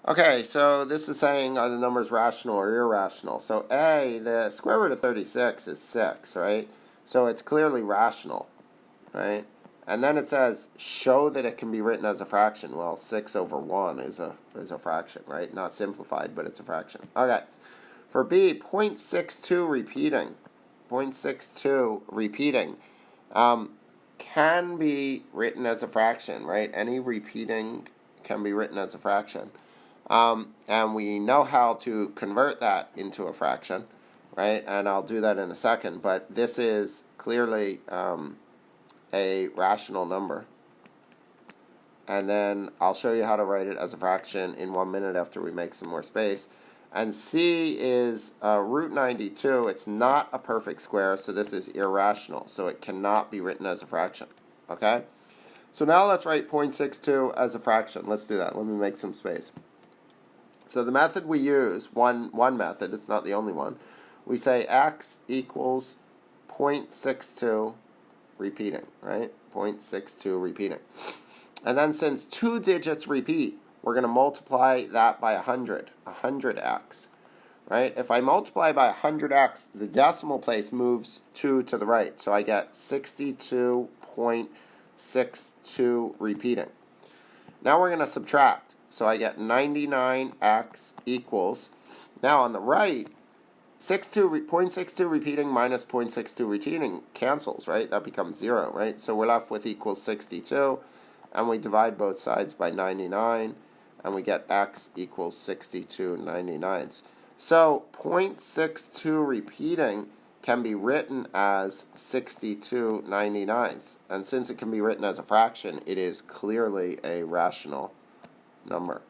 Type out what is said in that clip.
Okay, so this is saying are the numbers rational or irrational? So A, the square root of 36 is 6, right? So it's clearly rational, right? And then it says show that it can be written as a fraction. Well, 6 over 1 is a fraction, right? Not simplified, but it's a fraction. Okay. For B, 0.62 repeating. 0.62 repeating can be written as a fraction, right? Any repeating can be written as a fraction. And we know how to convert that into a fraction, right? And I'll do that in a second. But this is clearly a rational number. And then I'll show you how to write it as a fraction in 1 minute after we make some more space. And C is root 92. It's not a perfect square, so this is irrational. So it cannot be written as a fraction. Okay? So now let's write 0.62 as a fraction. Let's do that. Let me make some space. So the method we use, one method, it's not the only one, we say x equals 0.62 repeating, right? 0.62 repeating. And then since 2 digits repeat, we're going to multiply that by 100x, right? If I multiply by 100x, the decimal place moves 2 to the right, so I get 62.62 repeating. Now we're going to subtract. So I get 99x equals, now on the right, 0.62 repeating minus 0.62 repeating cancels, right? That becomes 0, right? So we're left with equals 62, and we divide both sides by 99, and we get x equals 62/99. So 0.62 repeating can be written as 62/99. And since it can be written as a fraction, it is clearly a rational number.